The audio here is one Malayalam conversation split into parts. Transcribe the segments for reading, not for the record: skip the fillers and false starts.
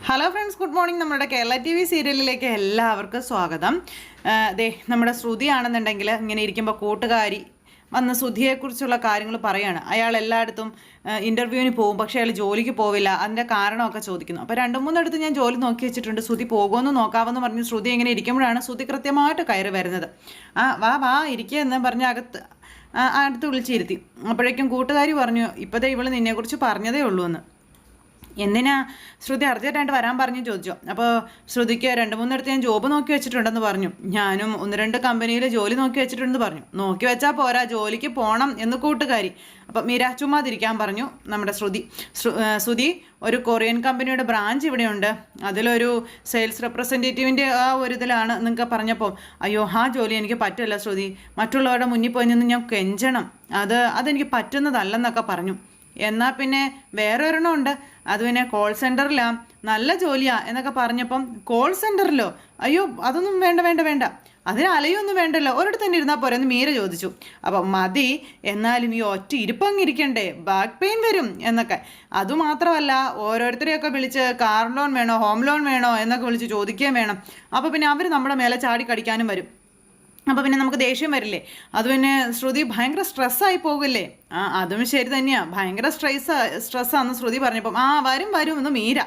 Hello friends, good morning. നമ്മുടെ കേരള ടി വി സീരിയലിലേക്ക് എല്ലാവർക്കും സ്വാഗതം. നമ്മുടെ ശ്രുതിയാണെന്നുണ്ടെങ്കിൽ ഇങ്ങനെ ഇരിക്കുമ്പോൾ കൂട്ടുകാരി വന്ന് ശ്രുതിയെക്കുറിച്ചുള്ള കാര്യങ്ങൾ പറയാണ്. അയാൾ എല്ലായിടത്തും ഇൻ്റർവ്യൂവിന് പോകും, പക്ഷേ അയാൾ ജോലിക്ക് പോവില്ല. അതിൻ്റെ കാരണമൊക്കെ ചോദിക്കുന്നു. അപ്പോൾ 2-3 ഞാൻ ജോലി നോക്കി വെച്ചിട്ടുണ്ട്, ശ്രുതി പോകുമെന്ന് നോക്കാമെന്ന് പറഞ്ഞ് ശ്രുതി ഇങ്ങനെ ഇരിക്കുമ്പോഴാണ് ശ്രുതി കൃത്യമായിട്ട് കയറി വരുന്നത്. വാ വാ ഇരിക്കുക എന്ന് പറഞ്ഞ് അടുത്ത് വിളിച്ചിരുത്തി. അപ്പോഴേക്കും കൂട്ടുകാരി പറഞ്ഞു, ഇപ്പോഴത്തെ ഇവൾ നിന്നെക്കുറിച്ച് പറഞ്ഞതേ ഉള്ളൂ എന്ന്. എന്തിനാ ശ്രുതി അർജൻറ്റായിട്ട് വരാൻ പറഞ്ഞു ചോദിച്ചു. അപ്പോൾ ശ്രുതിക്ക് 2-3 ഞാൻ ജോബ് നോക്കി വെച്ചിട്ടുണ്ടെന്ന് പറഞ്ഞു. ഞാനും 1-2 കമ്പനിയിൽ ജോലി നോക്കി വെച്ചിട്ടുണ്ടെന്ന് പറഞ്ഞു. നോക്കി വെച്ചാൽ പോരാ, ജോലിക്ക് പോകണം എന്ന് കൂട്ടുകാരി. അപ്പം മീര ചുമ്മാതിരിക്കാൻ പറഞ്ഞു നമ്മുടെ ശ്രുതി. ഒരു കൊറിയൻ കമ്പനിയുടെ ബ്രാഞ്ച് ഇവിടെയുണ്ട്, അതിലൊരു സെയിൽസ് റെപ്രസെൻറ്റേറ്റീവിൻ്റെ ആ ഒരു ഇതിലാണ് നിങ്ങൾക്ക് പറഞ്ഞപ്പോൾ, അയ്യോ ആ ജോലി എനിക്ക് പറ്റില്ല ശ്രുതി, മറ്റുള്ളവരുടെ മുന്നിൽ പോയി നിന്ന് ഞാൻ കെഞ്ചണം, അതെനിക്ക് പറ്റുന്നതല്ലെന്നൊക്കെ പറഞ്ഞു. എന്നാൽ പിന്നെ വേറെ ഒരെണ്ണം ഉണ്ട്, അത് പിന്നെ കോൾ സെൻറ്ററിലാണ്, നല്ല ജോലിയാ എന്നൊക്കെ പറഞ്ഞപ്പം, കോൾ സെൻറ്ററിലോ? അയ്യോ അതൊന്നും വേണ്ട, അതിന് അലയൊന്നും വേണ്ടല്ലോ, ഒരിടത്ത് തന്നെ ഇരുന്നാൽ പോരെ എന്ന് മീര ചോദിച്ചു. അപ്പം മതി, എന്നാലും ഈ ഒറ്റ ഇരിപ്പങ്ങിരിക്കണ്ടേ, ബാക്ക് പെയിൻ വരും എന്നൊക്കെ. അതുമാത്രമല്ല, ഓരോരുത്തരെയൊക്കെ വിളിച്ച് കാർ ലോൺ വേണോ, ഹോം ലോൺ വേണോ എന്നൊക്കെ വിളിച്ച് ചോദിക്കുകയും വേണം. അപ്പോൾ പിന്നെ അവർ നമ്മുടെ മേലെ ചാടി കടിക്കാനും വരും. അപ്പോൾ പിന്നെ നമുക്ക് ദേഷ്യം വരില്ലേ? അത് പിന്നെ ശ്രുതി ഭയങ്കര സ്ട്രെസ്സായി പോകില്ലേ? അതും ശരി തന്നെയാണ്, ഭയങ്കര സ്ട്രെസ്സാന്ന് ശ്രുതി പറഞ്ഞപ്പം വരും എന്ന് മീര.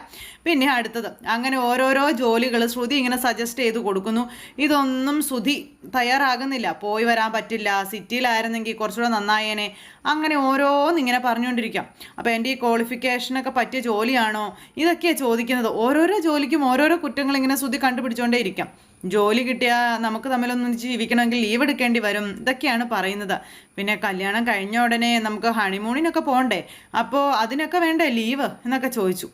പിന്നെ അടുത്തത് അങ്ങനെ ഓരോരോ ജോലികൾ ശ്രുതി ഇങ്ങനെ സജസ്റ്റ് ചെയ്ത് കൊടുക്കുന്നു. ഇതൊന്നും ശ്രുതി തയ്യാറാകുന്നില്ല. പോയി വരാൻ പറ്റില്ല, സിറ്റിയിലായിരുന്നെങ്കിൽ കുറച്ചുകൂടെ നന്നായേനെ, അങ്ങനെ ഓരോന്നിങ്ങനെ പറഞ്ഞുകൊണ്ടിരിക്കാം. അപ്പോൾ എൻ്റെ ഈ ക്വാളിഫിക്കേഷനൊക്കെ പറ്റിയ ജോലിയാണോ ഇതൊക്കെയാണ് ചോദിക്കുന്നത്. ഓരോരോ ജോലിക്കും ഓരോരോ കുറ്റങ്ങളിങ്ങനെ ശ്രുതി കണ്ടുപിടിച്ചുകൊണ്ടേ ഇരിക്കാം. ജോലി കിട്ടിയാൽ നമുക്ക് തമ്മിലൊന്നും ജീവിക്കണമെങ്കിൽ ലീവ് എടുക്കേണ്ടി വരും, ഇതൊക്കെയാണ് പറയുന്നത്. പിന്നെ കല്യാണം കഴിഞ്ഞ ഉടനെ നമുക്ക് ഹണിമൂണിനൊക്കെ പോകണ്ടേ, അപ്പോൾ അതിനൊക്കെ വേണ്ടേ ലീവ് എന്നൊക്കെ ചോദിച്ചു.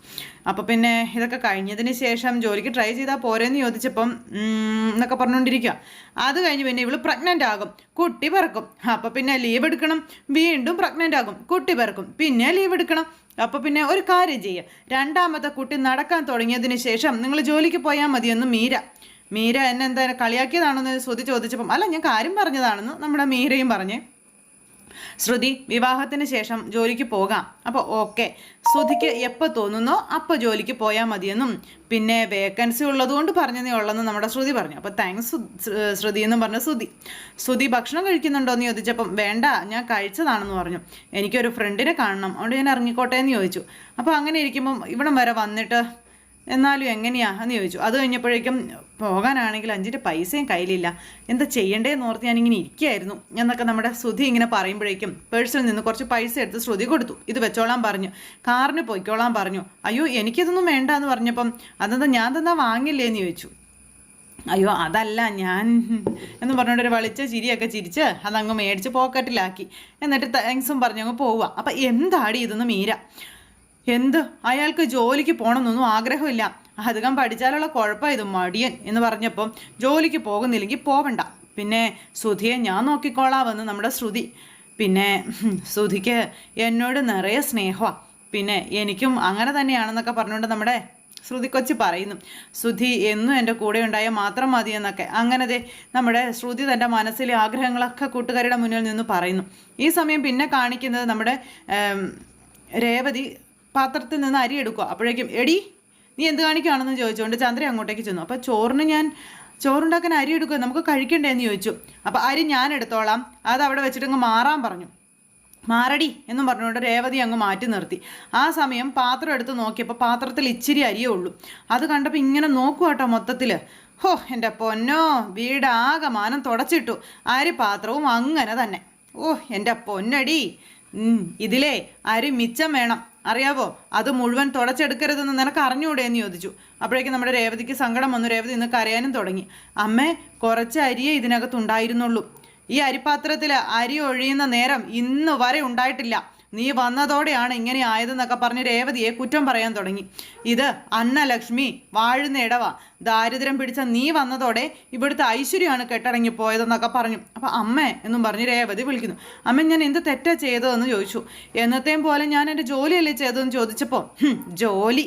അപ്പോൾ പിന്നെ ഇതൊക്കെ കഴിഞ്ഞതിന് ശേഷം ജോലിക്ക് ട്രൈ ചെയ്താൽ പോരെന്ന് ചോദിച്ചപ്പം എന്നൊക്കെ പറഞ്ഞുകൊണ്ടിരിക്കുക. അത് കഴിഞ്ഞ് പിന്നെ ഇവള് പ്രഗ്നൻ്റ് ആകും, കുട്ടി പിറക്കും, അപ്പോൾ പിന്നെ ലീവ് എടുക്കണം, വീണ്ടും പ്രഗ്നൻ്റ് ആകും, കുട്ടി പിറക്കും, പിന്നെ ലീവ് എടുക്കണം. അപ്പോൾ പിന്നെ ഒരു കാര്യം ചെയ്യുക, 2ാമത്തെ കുട്ടി നടക്കാൻ തുടങ്ങിയതിന് ശേഷം നിങ്ങൾ ജോലിക്ക് പോയാൽ മതിയെന്ന് മീര എന്നെ എന്താ കളിയാക്കിയതാണെന്ന് ശ്രുതി ചോദിച്ചപ്പം, അല്ല ഞാൻ കാര്യം പറഞ്ഞതാണെന്ന് നമ്മുടെ മീരയും പറഞ്ഞ്. ശ്രുതി വിവാഹത്തിന് ശേഷം ജോലിക്ക് പോകാം, അപ്പോൾ ഓക്കെ, ശ്രുതിക്ക് എപ്പോൾ തോന്നുന്നോ അപ്പോൾ ജോലിക്ക് പോയാൽ മതിയെന്നും പിന്നെ വേക്കൻസി ഉള്ളതുകൊണ്ട് പറഞ്ഞതേ ഉള്ളെന്ന് നമ്മുടെ ശ്രുതി പറഞ്ഞു. അപ്പോൾ താങ്ക്സ് ശ്രുതി എന്നും പറഞ്ഞു ശ്രുതി ഭക്ഷണം കഴിക്കുന്നുണ്ടോ എന്ന് ചോദിച്ചപ്പം വേണ്ട, ഞാൻ കഴിച്ചതാണെന്ന് പറഞ്ഞു. എനിക്കൊരു ഫ്രണ്ടിനെ കാണണം, അതുകൊണ്ട് ഞാൻ ഇറങ്ങിക്കോട്ടെ എന്ന് ചോദിച്ചു. അപ്പോൾ അങ്ങനെ ഇരിക്കുമ്പം ഇവിടം വരെ വന്നിട്ട് എന്നാലും എങ്ങനെയാ എന്ന് ചോദിച്ചു. അത് കഴിഞ്ഞപ്പോഴേക്കും പോകാനാണെങ്കിൽ 5 പൈസയും കയ്യിലില്ല, എന്താ ചെയ്യേണ്ടതെന്ന് ഓർത്ത് ഞാനിങ്ങനെ ഇരിക്കുകയായിരുന്നു എന്നൊക്കെ നമ്മുടെ ശ്രുതി ഇങ്ങനെ പറയുമ്പോഴേക്കും പേഴ്സിൽ നിന്ന് കുറച്ച് പൈസ എടുത്ത് ശ്രുതി കൊടുത്തു. ഇത് വെച്ചോളാൻ പറഞ്ഞു, കാറിന് പോയിക്കോളാൻ പറഞ്ഞു. അയ്യോ എനിക്കിതൊന്നും വേണ്ട എന്ന് പറഞ്ഞപ്പം, അതെന്താ ഞാൻ തന്നാ വാങ്ങില്ലേ എന്ന് ചോദിച്ചു. അയ്യോ അതല്ല ഞാൻ എന്ന് പറഞ്ഞുകൊണ്ട് ഒരു വളിച്ച ചിരിയൊക്കെ ചിരിച്ച് അതങ്ങ് മേടിച്ച് പോക്കറ്റിലാക്കി. എന്നിട്ട് താങ്ക്സും പറഞ്ഞങ്ങ് പോവുക. അപ്പം എന്താടി ഇതെന്ന് മീര. എന്ത്, അയാൾക്ക് ജോലിക്ക് പോകണമെന്നൊന്നും ആഗ്രഹമില്ല, അധികം പഠിച്ചാലുള്ള കുഴപ്പം ഇത്, മടിയൻ എന്ന് പറഞ്ഞപ്പം ജോലിക്ക് പോകുന്നില്ലെങ്കിൽ പോവണ്ട, പിന്നെ ശ്രുതിയെ ഞാൻ നോക്കിക്കോളാമെന്ന് നമ്മുടെ ശ്രുതി. പിന്നെ ശ്രുതിക്ക് എന്നോട് നിറയെ സ്നേഹമാണ്, പിന്നെ എനിക്കും അങ്ങനെ തന്നെയാണെന്നൊക്കെ പറഞ്ഞുകൊണ്ട് നമ്മുടെ ശ്രുതി കൊച്ച് പറയുന്നു. ശ്രുതി എന്നും എൻ്റെ കൂടെ ഉണ്ടായാൽ മാത്രം മതി എന്നൊക്കെ. അങ്ങനത്തെ നമ്മുടെ ശ്രുതി തൻ്റെ മനസ്സിലെ ആഗ്രഹങ്ങളൊക്കെ കൂട്ടുകാരുടെ മുന്നിൽ നിന്ന് പറയുന്നു. ഈ സമയം പിന്നെ കാണിക്കുന്നത് നമ്മുടെ രേവതി പാത്രത്തിൽ നിന്ന് അരി എടുക്കുക. അപ്പോഴേക്കും എടി നീ എന്ത് കാണിക്കുകയാണെന്ന് ചോദിച്ചുകൊണ്ട് ചന്ദ്ര അങ്ങോട്ടേക്ക് ചെന്നു. അപ്പോൾ ചോറുണ്ടാക്കാൻ അരി എടുക്കുക, നമുക്ക് കഴിക്കണ്ടേ എന്ന് ചോദിച്ചു. അപ്പോൾ അരി ഞാൻ എടുത്തോളാം, അത് അവിടെ വെച്ചിട്ടങ്ങ് മാറാൻ പറഞ്ഞു. മാറടി എന്നും പറഞ്ഞുകൊണ്ട് രേവതി അങ്ങ് മാറ്റി നിർത്തി. ആ സമയം പാത്രം എടുത്ത് നോക്കിയപ്പോൾ പാത്രത്തിൽ ഇച്ചിരി അരിയേ ഉള്ളൂ. അത് കണ്ടപ്പോൾ ഇങ്ങനെ നോക്കുക കേട്ടോ മൊത്തത്തിൽ. ഹോ എൻ്റെ പൊന്നോ, വീടാകെ മാനം തുടച്ചിട്ടു, അരി പാത്രവും അങ്ങനെ തന്നെ. ഓ എൻ്റെ പൊന്നടി, ഇതിലേ അരി മിച്ചം വേണം അറിയാവോ, അത് മുഴുവൻ തുടച്ചെടുക്കരുതെന്ന് നിനക്ക് അറിഞ്ഞൂടെ എന്ന് ചോദിച്ചു. അപ്പോഴേക്കും നമ്മുടെ രേവതിക്ക് സങ്കടം വന്നു. രേവതി ഇന്ന് കരയാനും തുടങ്ങി. അമ്മേ, കുറച്ച് അരിയേ ഇതിനകത്തുണ്ടായിരുന്നുള്ളൂ, ഈ അരിപ്പാത്രത്തിൽ അരി ഒഴിയുന്ന നേരം ഇന്ന് വരെ ഉണ്ടായിട്ടില്ല, നീ വന്നതോടെയാണ് ഇങ്ങനെ ആയതെന്നൊക്കെ പറഞ്ഞ് രേവതിയെ കുറ്റം പറയാൻ തുടങ്ങി. ഇത് അന്നലക്ഷ്മി വാഴുന്ന ഇടവാ, ദാരിദ്ര്യം പിടിച്ച നീ വന്നതോടെ ഇവിടുത്തെ ഐശ്വര്യമാണ് കെട്ടടങ്ങിപ്പോയതെന്നൊക്കെ പറഞ്ഞു. അപ്പം അമ്മേ എന്നും പറഞ്ഞ് രേവതി വിളിക്കുന്നു. അമ്മ ഞാൻ എന്ത് തെറ്റാ ചെയ്തതെന്ന് ചോദിച്ചു. എന്നത്തെയും പോലെ ഞാൻ എൻ്റെ ജോലിയല്ലേ ചെയ്തതെന്ന് ചോദിച്ചപ്പോൾ, ജോലി,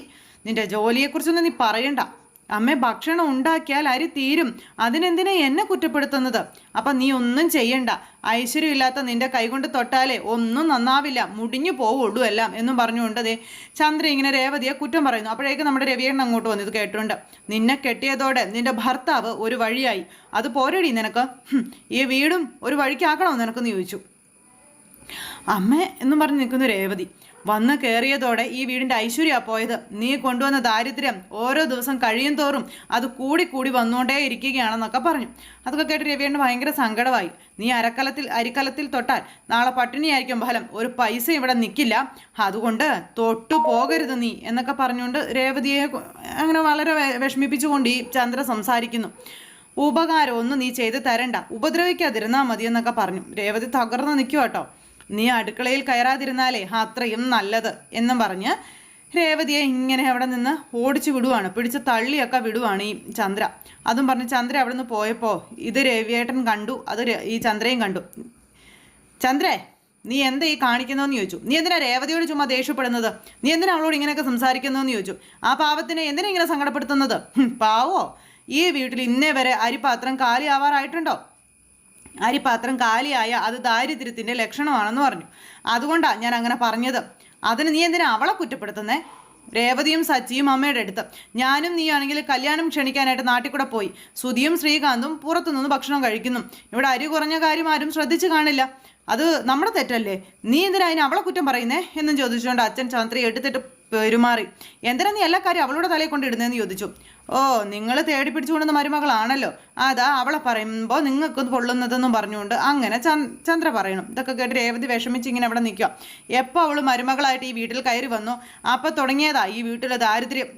നിൻ്റെ ജോലിയെക്കുറിച്ചൊന്നും നീ പറയണ്ട, അമ്മേ ഭക്ഷണം ഉണ്ടാക്കിയാൽ അരി തീരും, അതിനെന്തിനാ എന്നെ കുറ്റപ്പെടുത്തുന്നത്? അപ്പം നീ ഒന്നും ചെയ്യണ്ട, ഐശ്വര്യമില്ലാത്ത നിന്റെ കൈകൊണ്ട് തൊട്ടാലേ ഒന്നും നന്നാവില്ല, മുടിഞ്ഞു പോവുള്ളൂ എല്ലാം എന്നും പറഞ്ഞുകൊണ്ട് ദേ ചന്ദ്ര ഇങ്ങനെ രേവതിയെ കുറ്റം പറയുന്നു. അപ്പോഴേക്കും നമ്മുടെ രവിയേണ്ണൻ അങ്ങോട്ട് വന്നത് കേട്ടുണ്ട്. നിന്നെ കെട്ടിയതോടെ നിന്റെ ഭർത്താവ് ഒരു വഴിയായി, അത് പോരടി നിനക്ക്, ഈ വീടും ഒരു വഴിക്കാക്കണോ നിനക്കെന്ന് ചോദിച്ചു. അമ്മേ എന്നും പറഞ്ഞ് നിൽക്കുന്നു രേവതി. വന്ന് കയറിയതോടെ ഈ വീടിൻ്റെ ഐശ്വര്യമാണ് പോയത്. നീ കൊണ്ടുവന്ന ദാരിദ്ര്യം ഓരോ ദിവസം കഴിയും തോറും അത് കൂടി കൂടി വന്നുകൊണ്ടേ ഇരിക്കുകയാണെന്നൊക്കെ പറഞ്ഞു. അതൊക്കെ കേട്ട് രവിയേണ്ണന് ഭയങ്കര സങ്കടമായി. നീ അരിക്കലത്തിൽ തൊട്ടാൽ നാളെ പട്ടിണിയായിരിക്കും ഫലം, ഒരു പൈസ ഇവിടെ നിൽക്കില്ല, അതുകൊണ്ട് തൊട്ടു പോകരുത് നീ എന്നൊക്കെ പറഞ്ഞുകൊണ്ട് രേവതിയെ അങ്ങനെ വളരെ വിഷമിപ്പിച്ചുകൊണ്ട് ഈ ചന്ദ്ര സംസാരിക്കുന്നു. ഉപകാരമൊന്നും നീ ചെയ്ത് തരണ്ട, ഉപദ്രവിക്കാതിരുന്നാൽ മതി എന്നൊക്കെ പറഞ്ഞു. രേവതി തകർന്ന് നിൽക്കുക കേട്ടോ. നീ അടുക്കളയിൽ കയറാതിരുന്നാലേ അത്രയും നല്ലത് എന്നും പറഞ്ഞ് രേവതിയെ ഇങ്ങനെ അവിടെ നിന്ന് ഓടിച്ചു വിടുവാണ്, പിടിച്ച് തള്ളിയൊക്കെ വിടുവാണ് ഈ ചന്ദ്ര. അതും പറഞ്ഞ് ചന്ദ്ര അവിടെ നിന്ന് പോയപ്പോൾ ഇത് രവിയേട്ടൻ കണ്ടു, അത് ഈ ചന്ദ്രയും കണ്ടു. ചന്ദ്രേ, നീ എന്താ ഈ കാണിക്കുന്നതെന്ന് ചോദിച്ചു. നീ എന്തിനാ രേവതിയോട് ചുമ്മാ ദേഷ്യപ്പെടുന്നത്? നീ എന്തിനാ അവളോട് ഇങ്ങനെയൊക്കെ സംസാരിക്കുന്നതെന്ന് ചോദിച്ചു. ആ പാവത്തിനെ എന്തിനാ ഇങ്ങനെ സങ്കടപ്പെടുത്തുന്നത്? പാവോ, ഈ വീട്ടിൽ ഇന്നേ വരെ അരിപാത്രം കാലിയാവാറായിട്ടുണ്ടോ? അരിപാത്രം കാലിയായ അത് ദാരിദ്ര്യത്തിൻ്റെ ലക്ഷണമാണെന്ന് പറഞ്ഞു. അതുകൊണ്ടാണ് ഞാൻ അങ്ങനെ പറഞ്ഞത്. അതിന് നീ എന്തിനാ അവളെ കുറ്റപ്പെടുത്തുന്നേ? രേവതിയും സച്ചിയും അമ്മയുടെ അടുത്ത്, ഞാനും നീ ആണെങ്കിൽ കല്യാണം ക്ഷണിക്കാനായിട്ട് നാട്ടിൽ കൂടെ പോയി. സുധിയും ശ്രീകാന്തും പുറത്തുനിന്ന് ഭക്ഷണം കഴിക്കുന്നു. ഇവിടെ അരി കുറഞ്ഞ കാര്യം ആരും ശ്രദ്ധിച്ചു കാണില്ല. അത് നമ്മുടെ തെറ്റല്ലേ? നീ എന്തിനാ അതിന് അവളെ കുറ്റം പറയുന്നേ എന്നും ചോദിച്ചുകൊണ്ട് അച്ഛൻ ചന്ദ്രയെ എടുത്തിട്ട് പെരുമാറി. എന്തിനാ നീ എല്ലാ കാര്യം അവളുടെ തലയിൽ കൊണ്ടിടുന്നതെന്ന് ചോദിച്ചു. ഓ, നിങ്ങൾ തേടി പിടിച്ചുകൊണ്ടുവന്ന മരുമകളാണല്ലോ, അതാ അവളെ പറയുമ്പോൾ നിങ്ങൾക്കൊന്ന് പൊള്ളുന്നതെന്നും പറഞ്ഞുകൊണ്ട് അങ്ങനെ ചന്ദ്ര പറയണം. ഇതൊക്കെ കേട്ട് രേവതി വിഷമിച്ച് ഇങ്ങനെ അവിടെ നിൽക്കുക. എപ്പോൾ അവൾ മരുമകളായിട്ട് ഈ വീട്ടിൽ കയറി വന്നു അപ്പം തുടങ്ങിയതാ ഈ വീട്ടിലെ ദാരിദ്ര്യം.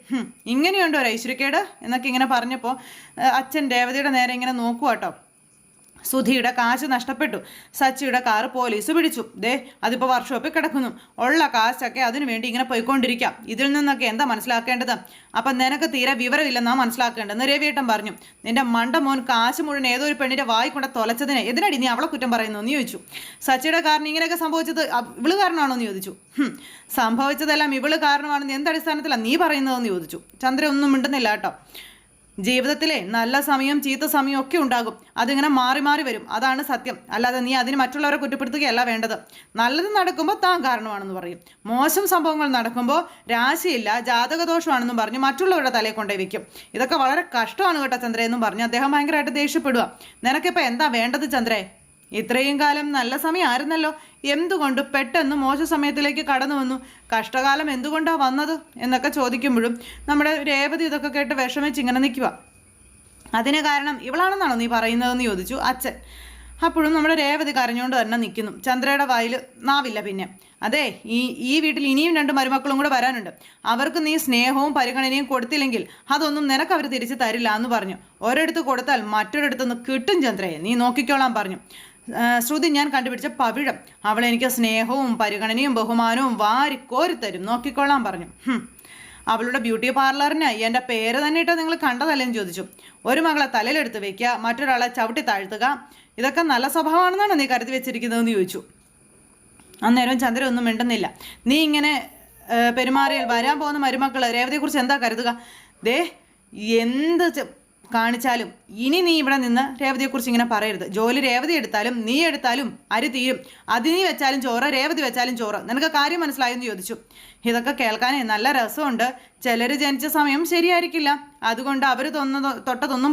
ഇങ്ങനെയുണ്ടോ ഒരു ഐശ്വര്യക്കേട് എന്നൊക്കെ ഇങ്ങനെ പറഞ്ഞപ്പോൾ അച്ഛൻ രേവതിയുടെ നേരെ ഇങ്ങനെ നോക്കുക കേട്ടോ. സുധിയുടെ കാശ് നഷ്ടപ്പെട്ടു, സച്ചിയുടെ കാറ് പോലീസ് പിടിച്ചു, ദേ അതിപ്പോൾ വർക്ക്ഷോപ്പിൽ കിടക്കുന്നു, ഉള്ള കാശൊക്കെ അതിനു വേണ്ടി ഇങ്ങനെ പോയിക്കൊണ്ടിരിക്കാം. ഇതിൽ നിന്നൊക്കെ എന്താ മനസ്സിലാക്കേണ്ടത്? അപ്പം നിനക്ക് തീരെ വിവരമില്ലെന്നാ മനസ്സിലാക്കേണ്ടതെന്ന് രവിയേട്ടൻ പറഞ്ഞു. നിന്റെ മണ്ട മോൻ കാശ് മുഴുവൻ ഏതോ ഒരു പെണ്ണിൻ്റെ വായി കൊണ്ട് തൊലച്ചതിനെ എന്തിനടി നീ അവളെ കുറ്റം പറയുന്നു എന്ന് ചോദിച്ചു. സച്ചിയുടെ കാരണം ഇങ്ങനെയൊക്കെ സംഭവിച്ചത് ഇവള് കാരണമാണോ എന്ന് ചോദിച്ചു. സംഭവിച്ചതെല്ലാം ഇവള് കാരണമാണെന്ന് എന്തടിസ്ഥാനത്തിലാണ് നീ പറയുന്നതെന്ന് ചോദിച്ചു. ചന്ദ്ര ഒന്നും മിണ്ടുന്നില്ല കേട്ടോ. ജീവിതത്തിലെ നല്ല സമയം ചീത്ത സമയം ഒക്കെ ഉണ്ടാകും, അതിങ്ങനെ മാറി മാറി വരും, അതാണ് സത്യം. അല്ലാതെ നീ അതിന് മറ്റുള്ളവരെ കുറ്റപ്പെടുത്തുകയല്ല വേണ്ടത്. നല്ലത് നടക്കുമ്പോൾ താൻ കാരണമാണെന്ന് പറയും, മോശം സംഭവങ്ങൾ നടക്കുമ്പോൾ രാശിയില്ല ജാതകദോഷമാണെന്നും പറഞ്ഞ് മറ്റുള്ളവരുടെ തലയിൽ കൊണ്ടുപോയി വെക്കും. ഇതൊക്കെ വളരെ കഷ്ടമാണ് കേട്ടോ ചന്ദ്ര എന്നും പറഞ്ഞ് അദ്ദേഹം ഭയങ്കരമായിട്ട് ദേഷ്യപ്പെടുക. നിനക്കിപ്പോൾ എന്താ വേണ്ടത് ചന്ദ്രേ? ഇത്രയും കാലം നല്ല സമയമായിരുന്നല്ലോ, എന്തുകൊണ്ട് പെട്ടെന്ന് മോശ സമയത്തിലേക്ക് കടന്നു വന്നു? കഷ്ടകാലം എന്തുകൊണ്ടാണ് വന്നത് എന്നൊക്കെ ചോദിക്കുമ്പോഴും നമ്മുടെ രേവതി ഇതൊക്കെ കേട്ട് വിഷമിച്ച് ഇങ്ങനെ നിൽക്കുക. അതിന് കാരണം ഇവളാണെന്നാണോ നീ പറയുന്നതെന്ന് ചോദിച്ചു അച്ഛൻ. അപ്പോഴും നമ്മുടെ രേവതി കരഞ്ഞുകൊണ്ട് തന്നെ നിൽക്കുന്നു. ചന്ദ്രയുടെ വായിൽ നാവില്ല. പിന്നെ അതെ, ഈ വീട്ടിൽ ഇനിയും 2 മരുമക്കളും കൂടെ വരാനുണ്ട്. അവർക്ക് നീ സ്നേഹവും പരിഗണനയും കൊടുത്തില്ലെങ്കിൽ അതൊന്നും നിനക്ക് അവർ തിരിച്ച് തരില്ല എന്ന് പറഞ്ഞു. ഒരിടത്ത് കൊടുത്താൽ മറ്റൊരിടത്തുനിന്ന് കിട്ടും ചന്ദ്രയെ, നീ നോക്കിക്കോളാൻ പറഞ്ഞു. ശ്രുതി ഞാൻ കണ്ടുപിടിച്ച പവിഴം, അവളെനിക്ക് സ്നേഹവും പരിഗണനയും ബഹുമാനവും വാരിക്കോരിത്തരും, നോക്കിക്കോളാൻ പറഞ്ഞു. അവളുടെ ബ്യൂട്ടി പാർലറിന് എൻ്റെ പേര് തന്നെ ഇട്ട് നിങ്ങൾ കണ്ടതല്ലേന്ന് ചോദിച്ചു. ഒരു മകളെ തലയിലെടുത്ത് വെക്കുക, മറ്റൊരാളെ ചവിട്ടി താഴ്ത്തുക, ഇതൊക്കെ നല്ല സ്വഭാവമാണെന്നാണ് നീ കരുതി വെച്ചിരിക്കുന്നതെന്ന് ചോദിച്ചു. അന്നേരം ചന്ദ്ര ഒന്നും മിണ്ടുന്നില്ല. നീ ഇങ്ങനെ പെരുമാറിയാൽ വരാൻ പോകുന്ന മരുമക്കൾ രേവതിയെക്കുറിച്ച് എന്താ കരുതുക? ദേ എന്ത് കാണിച്ചാലും ഇനി നീ ഇവിടെ നിന്ന് രേവതിയെക്കുറിച്ച് ഇങ്ങനെ പറയരുത്. ജോലി രേവതി എടുത്താലും നീ എടുത്താലും അരി തീരും, അത് നീ വെച്ചാലും ചോറ്, രേവതി വെച്ചാലും ചോറ്, നിനക്ക് കാര്യം മനസ്സിലായെന്ന് ചോദിച്ചു. ഇതൊക്കെ കേൾക്കാനേ നല്ല രസമുണ്ട്. ചിലർ ജനിച്ച സമയം ശരിയായിരിക്കില്ല, അതുകൊണ്ട് അവർ തൊട്ടതൊന്നും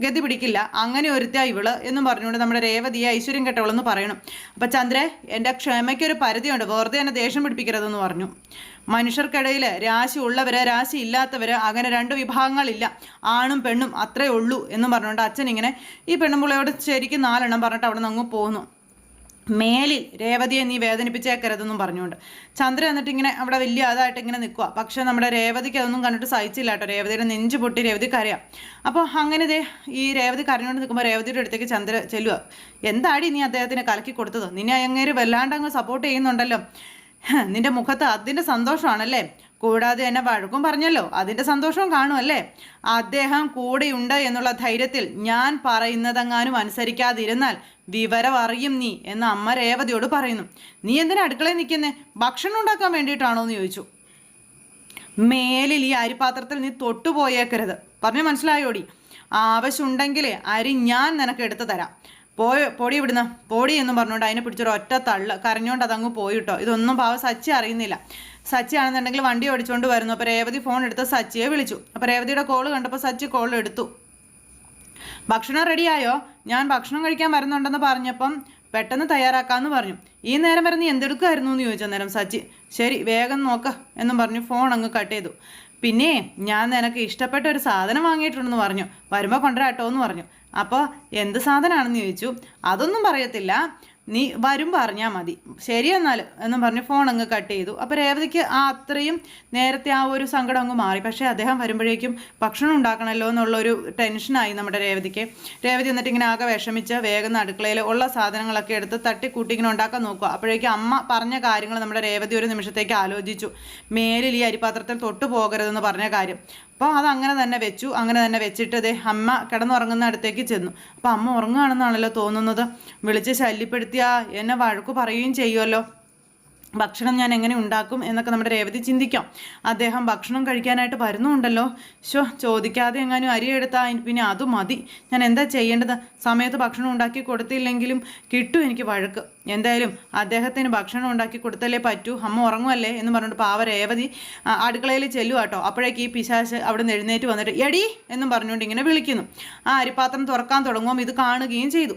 ഗതി പിടിക്കില്ല, അങ്ങനെ ഒരുത്താ ഇവള് എന്നും പറഞ്ഞുകൊണ്ട് നമ്മുടെ രേവതിയെ ഐശ്വര്യം കെട്ടവളെന്ന് പറയണം. അപ്പം ചന്ദ്രേ, എൻ്റെ ക്ഷമയ്ക്കൊരു പരിധിയുണ്ട്, വെറുതെ എന്നെ ദേഷ്യം പിടിപ്പിക്കരുതെന്ന് പറഞ്ഞു. മനുഷ്യർക്കിടയിൽ രാശി ഉള്ളവര് രാശി ഇല്ലാത്തവര് അങ്ങനെ 2 വിഭാഗങ്ങളില്ല, ആണും പെണ്ണും അത്രേ ഉള്ളൂ എന്നും പറഞ്ഞുകൊണ്ട് അച്ഛൻ ഇങ്ങനെ ഈ പെണ്ണുമ്പിള്ളയോട് ശരിക്കും 4 എണ്ണം പറഞ്ഞിട്ട് അവിടെ നിന്ന് അങ്ങ് പോകുന്നു. മേലിൽ രേവതിയെ നീ വേദനിപ്പിച്ചേക്കരുതെന്നും പറഞ്ഞുകൊണ്ട് ചന്ദ്ര എന്നിട്ട് ഇങ്ങനെ അവിടെ വലിയ അതായിട്ട് ഇങ്ങനെ നിൽക്കുക. പക്ഷെ നമ്മുടെ രേവതിക്ക് അതൊന്നും കണ്ടിട്ട് സഹിച്ചില്ല കേട്ടോ. രേവതിയുടെ നെഞ്ച് പൊട്ടി രേവതി കരയാം. അപ്പോൾ അങ്ങനെ ഈ രേവതി കരഞ്ഞുകൊണ്ട് നിൽക്കുമ്പോൾ രേവതിയുടെ അടുത്തേക്ക് ചന്ദ്ര ചെല്ലുക. എന്താടി നീ അദ്ദേഹത്തിന് കലക്കി കൊടുത്തത്? നിന്നെ അങ്ങേര് വല്ലാണ്ട് അങ്ങ് സപ്പോർട്ട് ചെയ്യുന്നുണ്ടല്ലോ, നിന്റെ മുഖത്ത് അതിൻ്റെ സന്തോഷമാണല്ലേ, കൂടാതെ എന്നെ വഴക്കും പറഞ്ഞല്ലോ, അതിൻ്റെ സന്തോഷവും കാണുമല്ലേ. അദ്ദേഹം കൂടെയുണ്ട് എന്നുള്ള ധൈര്യത്തിൽ ഞാൻ പറയുന്നതെങ്ങാനും അനുസരിക്കാതിരുന്നാൽ വിവരം അറിയും നീ എന്ന് അമ്മ രേവതിയോട് പറയുന്നു. നീ എന്തിനാ അടുക്കളയിൽ നിൽക്കുന്നേ? ഭക്ഷണം ഉണ്ടാക്കാൻ വേണ്ടിയിട്ടാണോ എന്ന് ചോദിച്ചു. മേലിൽ ഈ അരിപാത്രത്തിൽ നീ തൊട്ടുപോയേക്കരുത്. പറഞ്ഞു മനസ്സിലായോടി? ആവശ്യമുണ്ടെങ്കിൽ അരി ഞാൻ നിനക്ക് എടുത്തു തരാം. പൊടി ഇവിടുന്ന് പൊടി എന്ന് പറഞ്ഞുകൊണ്ട് അതിനെ പിടിച്ചൊരു ഒറ്റ തള്ള്. കരഞ്ഞുകൊണ്ട് അതങ്ങ് പോയിട്ടോ. ഇതൊന്നും പാവ സച്ചി അറിയുന്നില്ല. സച്ചി ആണെന്നുണ്ടെങ്കിൽ വണ്ടി ഓടിച്ചുകൊണ്ട് വരുന്നു. അപ്പോൾ രേവതി ഫോൺ എടുത്ത് സച്ചിയെ വിളിച്ചു. അപ്പോൾ രേവതിയുടെ കോള് കണ്ടപ്പോൾ സച്ചി കോൾ എടുത്തു. ഭക്ഷണം റെഡിയായോ? ഞാൻ ഭക്ഷണം കഴിക്കാൻ വരുന്നുണ്ടെന്ന് പറഞ്ഞപ്പം പെട്ടെന്ന് തയ്യാറാക്കാമെന്ന് പറഞ്ഞു. ഈ നേരം വരെ നീ എന്തെടുക്കുമായിരുന്നു എന്ന് ചോദിച്ചു നേരം സച്ചി. ശരി വേഗം നോക്ക എന്നും പറഞ്ഞു ഫോൺ അങ്ങ് കട്ട് ചെയ്തു. പിന്നെ ഞാൻ നിനക്ക് ഇഷ്ടപ്പെട്ട ഒരു സാധനം വാങ്ങിയിട്ടുണ്ടെന്ന് പറഞ്ഞു. വരുമ്പോൾ കൊണ്ടുവരാട്ടോ എന്ന് പറഞ്ഞു. അപ്പോൾ എന്ത് സാധനമാണെന്ന് ചോദിച്ചു. അതൊന്നും പറയത്തില്ല, നീ വരും പറഞ്ഞാൽ മതി. ശരി എന്നാൽ എന്നും പറഞ്ഞ് ഫോൺ അങ്ങ് കട്ട് ചെയ്തു. അപ്പോൾ രേവതിക്ക് അത്രയും നേരത്തെ ആ ഒരു സങ്കടം അങ്ങ് മാറി. പക്ഷേ അദ്ദേഹം വരുമ്പോഴേക്കും ഭക്ഷണം ഉണ്ടാക്കണമല്ലോ എന്നുള്ളൊരു ടെൻഷനായി നമ്മുടെ രേവതിക്ക്. രേവതി എന്നിട്ട് ഇങ്ങനെ ആകെ വിഷമിച്ച് വേഗം അടുക്കളയിൽ ഉള്ള സാധനങ്ങളൊക്കെ എടുത്ത് തട്ടിക്കൂട്ടി ഇങ്ങനെ ഉണ്ടാക്കാൻ നോക്കുക. അപ്പോഴേക്കും അമ്മ പറഞ്ഞ കാര്യങ്ങൾ നമ്മുടെ രേവതി ഒരു നിമിഷത്തേക്ക് ആലോചിച്ചു. മേലിൽ ഈ അരിപാത്രത്തിൽ തൊട്ടു പോകരുതെന്ന് പറഞ്ഞ കാര്യം. അപ്പോൾ അതങ്ങനെ തന്നെ വെച്ചു. അങ്ങനെ തന്നെ വെച്ചിട്ട് ദേ അമ്മ കിടന്നുറങ്ങുന്ന അടുത്തേക്ക് ചെന്നു. അപ്പോൾ അമ്മ ഉറങ്ങുകയാണെന്നാണല്ലോ തോന്നുന്നത്. വിളിച്ച് ശല്യപ്പെടുത്തിയാൽ എന്നെ വഴക്കു പറയുകയും ചെയ്യുമല്ലോ. ഭക്ഷണം ഞാൻ എങ്ങനെ ഉണ്ടാക്കും എന്നൊക്കെ നമ്മുടെ രേവതി ചിന്തിക്കാം. അദ്ദേഹം ഭക്ഷണം കഴിക്കാനായിട്ട് വരുന്നുണ്ടല്ലോ. ചോദിക്കാതെ എങ്ങാനും അരി എടുത്താൽ പിന്നെ അത് മതി. ഞാൻ എന്താ ചെയ്യേണ്ടത്? സമയത്ത് ഭക്ഷണം ഉണ്ടാക്കി കൊടുത്തില്ലെങ്കിലും കിട്ടും എനിക്ക് വഴക്ക്. എന്തായാലും അദ്ദേഹത്തിന് ഭക്ഷണം ഉണ്ടാക്കി കൊടുത്തല്ലേ പറ്റൂ. അമ്മ ഉറങ്ങുമല്ലേ എന്ന് പറഞ്ഞിട്ട് പാവ രേവതി അടുക്കളയിൽ ചെല്ലുക കേട്ടോ. അപ്പോഴേക്ക് ഈ പിശാച് അവിടെ നിന്ന് എഴുന്നേറ്റ് വന്നിട്ട് എടി എന്നും പറഞ്ഞുകൊണ്ട് ഇങ്ങനെ വിളിക്കുന്നു. ആ അരിപ്പാത്രം തുറക്കാൻ തുടങ്ങുമ്പോൾ ഇത് കാണുകയും ചെയ്തു.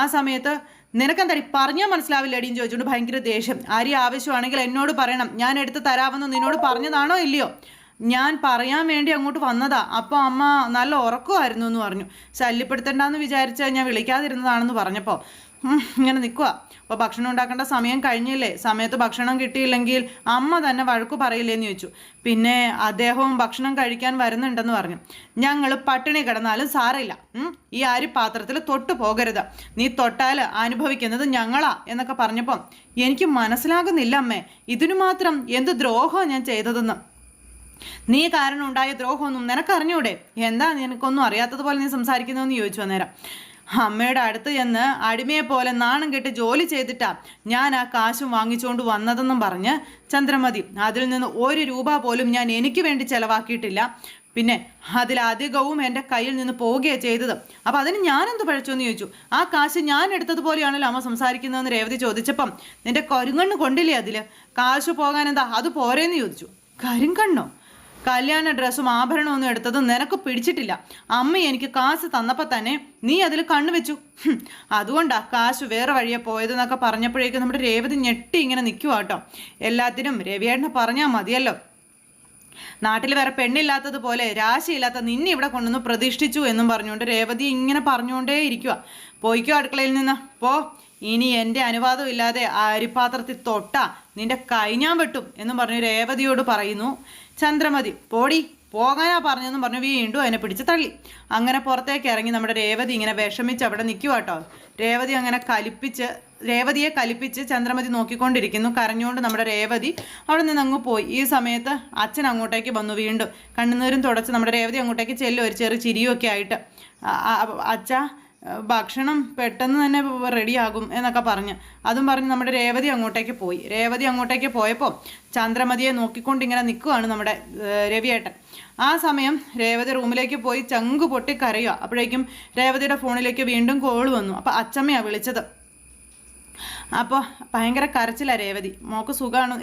ആ സമയത്ത് നിനക്കെന്താടി പറഞ്ഞാൽ മനസ്സിലാവില്ല അടിയും ചോദിച്ചുകൊണ്ട് ഭയങ്കര ദേഷ്യം. അരി ആവശ്യമാണെങ്കിൽ എന്നോട് പറയണം, ഞാൻ എടുത്ത് തരാമെന്ന് നിന്നോട് പറഞ്ഞതാണോ ഇല്ലയോ? ഞാൻ പറയാൻ വേണ്ടി അങ്ങോട്ട് വന്നതാ. അപ്പോൾ അമ്മ നല്ല ഉറക്കമായിരുന്നു എന്ന് പറഞ്ഞു. ശല്യപ്പെടുത്തണ്ടെന്ന് വിചാരിച്ചാൽ ഞാൻ വിളിക്കാതിരുന്നതാണെന്ന് പറഞ്ഞപ്പോൾ ഇങ്ങനെ നിൽക്കുക. അപ്പോൾ ഭക്ഷണം ഉണ്ടാക്കേണ്ട സമയം കഴിഞ്ഞില്ലേ? സമയത്ത് ഭക്ഷണം കിട്ടിയില്ലെങ്കിൽ അമ്മ തന്നെ വഴക്കു പറയില്ലേന്ന് ചോദിച്ചു. പിന്നെ അദ്ദേഹവും ഭക്ഷണം കഴിക്കാൻ വരുന്നുണ്ടെന്ന് പറഞ്ഞു. ഞങ്ങൾ പട്ടിണി കിടന്നാലും സാരമില്ല, ഈ അരി പാത്രത്തിൽ തൊട്ടു പോകരുത്. നീ തൊട്ടാൽ അനുഭവിക്കുന്നത് ഞങ്ങളാ എന്നൊക്കെ പറഞ്ഞപ്പം എനിക്ക് മനസ്സിലാകുന്നില്ല അമ്മേ, ഇതിനു മാത്രം എന്ത് ദ്രോഹമാണ് ഞാൻ ചെയ്തതെന്ന്. നീ കാരണം ഉണ്ടായ ദ്രോഹമൊന്നും നിനക്കറിഞ്ഞൂടെ? എന്താ നിനക്കൊന്നും അറിയാത്തതുപോലെ നീ സംസാരിക്കുന്നതെന്ന് ചോദിച്ചു അന്നേരം. അമ്മയുടെ അടുത്ത് ചെന്ന് അടിമയെ പോലെ നാണം കെട്ട് ജോലി ചെയ്തിട്ടാ ഞാൻ ആ കാശും വാങ്ങിച്ചുകൊണ്ട് വന്നതെന്നും പറഞ്ഞ് ചന്ദ്രമതി, അതിൽ നിന്ന് 1 രൂപ പോലും ഞാൻ എനിക്ക് വേണ്ടി ചെലവാക്കിയിട്ടില്ല. പിന്നെ അതിലധികവും എൻ്റെ കയ്യിൽ നിന്ന് പോവുകയാണ് ചെയ്തത്. അപ്പം അതിന് ഞാനെന്ത് പഴച്ചോന്ന് ചോദിച്ചു. ആ കാശ് ഞാൻ എടുത്തതുപോലെയാണല്ലോ അമ്മ സംസാരിക്കുന്നതെന്ന് രേവതി ചോദിച്ചപ്പം നിന്റെ കരിങ്കണ്ണ് കൊണ്ടില്ലേ അതിൽ? കാശ് പോകാൻ എന്താ അത് പോരേന്ന് ചോദിച്ചു. കരിങ്കണ്ണോ? കല്യാണ ഡ്രസ്സും ആഭരണമൊന്നും എടുത്തത് നിനക്ക് പിടിച്ചിട്ടില്ല. അമ്മ എനിക്ക് കാശ് തന്നപ്പോൾ തന്നെ നീ അതിൽ കണ്ണു വെച്ചു. അതുകൊണ്ടാ കാശ് വേറെ വഴിയെ പോയതെന്നൊക്കെ പറഞ്ഞപ്പോഴേക്കും നമ്മുടെ രേവതി ഞെട്ടി ഇങ്ങനെ നിൽക്കുക കേട്ടോ. എല്ലാത്തിനും രവിയേട്ടനെ പറഞ്ഞാൽ മതിയല്ലോ. നാട്ടിൽ വേറെ പെണ്ണില്ലാത്തതുപോലെ രാശിയില്ലാത്ത നിന്നെ ഇവിടെ കൊണ്ടുവന്ന് പ്രതിഷ്ഠിച്ചു എന്നും പറഞ്ഞുകൊണ്ട് രേവതി ഇങ്ങനെ പറഞ്ഞുകൊണ്ടേ ഇരിക്കുക. പോയിക്കോ അടുക്കളയിൽ നിന്ന് പോ. ഇനി എൻ്റെ അനുവാദം ഇല്ലാതെ അരിപ്പാത്രത്തിൽ തൊട്ടാ നിന്റെ കൈ ഞാൻ വെട്ടും എന്നും പറഞ്ഞു രേവതിയോട് പറയുന്നു ചന്ദ്രമതി. പോടി, പോകാനാ പറഞ്ഞെന്നും പറഞ്ഞു വീണ്ടും അതിനെ പിടിച്ച് തള്ളി. അങ്ങനെ പുറത്തേക്ക് ഇറങ്ങി നമ്മുടെ രേവതി ഇങ്ങനെ വിഷമിച്ച് അവിടെ നിൽക്കുക കേട്ടോ. രേവതിയെ കലിപ്പിച്ച് ചന്ദ്രമതി നോക്കിക്കൊണ്ടിരിക്കുന്നു. കരഞ്ഞുകൊണ്ട് നമ്മുടെ രേവതി അവിടെ നിന്ന് അങ്ങ് പോയി. ഈ സമയത്ത് അച്ഛൻ അങ്ങോട്ടേക്ക് വന്നു. വീണ്ടും കണ്ണുനീരും തുടച്ച് നമ്മുടെ രേവതി അങ്ങോട്ടേക്ക് ചെല്ലും ഒരു ചെറിയ ചിരിയൊക്കെ ആയിട്ട്. അച്ഛാ ഭക്ഷണം പെട്ടെന്ന് തന്നെ റെഡിയാകും എന്നൊക്കെ പറഞ്ഞ് അതും പറഞ്ഞ് നമ്മുടെ രേവതി അങ്ങോട്ടേക്ക് പോയി. രേവതി അങ്ങോട്ടേക്ക് പോയപ്പോൾ ചന്ദ്രമതിയെ നോക്കിക്കൊണ്ട് ഇങ്ങനെ നിൽക്കുകയാണ് നമ്മുടെ രവിയേട്ടൻ. ആ സമയം രേവതി റൂമിലേക്ക് പോയി ചങ്ക് പൊട്ടി കരയുക. അപ്പോഴേക്കും രേവതിയുടെ ഫോണിലേക്ക് വീണ്ടും കോൾ വന്നു. അപ്പോൾ അച്ചമ്മയാണ് വിളിച്ചത്. അപ്പോൾ ഭയങ്കര കരച്ചില്ല രേവതി. മോൾക്ക് സുഖമാണ്,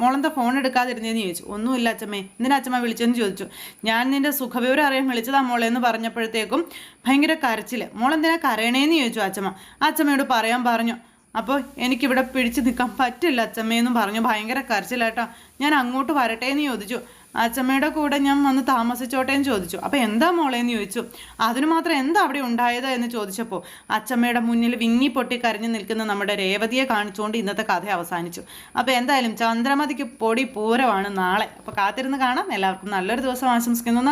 മോളെന്താ ഫോൺ എടുക്കാതിരുന്നതെന്ന് ചോദിച്ചു. ഒന്നുമില്ല അച്ഛമ്മേ, എന്തിനാ അച്ഛമ്മ വിളിച്ചതെന്ന് ചോദിച്ചു. ഞാൻ നിൻ്റെ സുഖവിവരം അറിയാൻ വിളിച്ചതാ മോളെ എന്ന് പറഞ്ഞപ്പോഴത്തേക്കും ഭയങ്കര കരച്ചിൽ. മോളെന്തിനാ കരയണേന്ന് ചോദിച്ചു അച്ഛമ്മ. അച്ഛമ്മയോട് പറയാൻ പറഞ്ഞു. അപ്പോൾ എനിക്കിവിടെ പിടിച്ചു നിൽക്കാൻ പറ്റില്ല അച്ഛമ്മയെന്നും പറഞ്ഞു. ഭയങ്കര കരച്ചിലാട്ടോ. ഞാൻ അങ്ങോട്ട് വരട്ടെ എന്ന് ചോദിച്ചു. അച്ഛമ്മയുടെ കൂടെ ഞാൻ വന്ന് താമസിച്ചോട്ടെ എന്ന് ചോദിച്ചു. അപ്പോൾ എന്താ മോളേന്ന് ചോദിച്ചു. അതിന് മാത്രം എന്താ അവിടെ ഉണ്ടായത് എന്ന് ചോദിച്ചപ്പോൾ അച്ഛമ്മയുടെ മുന്നിൽ വിങ്ങി പൊട്ടി കരഞ്ഞു നിൽക്കുന്ന നമ്മുടെ രേവതിയെ കാണിച്ചുകൊണ്ട് ഇന്നത്തെ കഥ അവസാനിച്ചു. അപ്പോൾ എന്തായാലും ചന്ദ്രമതിക്ക് പൊടി പൂരമാണ് നാളെ. അപ്പോൾ കാത്തിരുന്ന് കാണാം. എല്ലാവർക്കും നല്ലൊരു ദിവസം ആശംസിക്കുന്നു.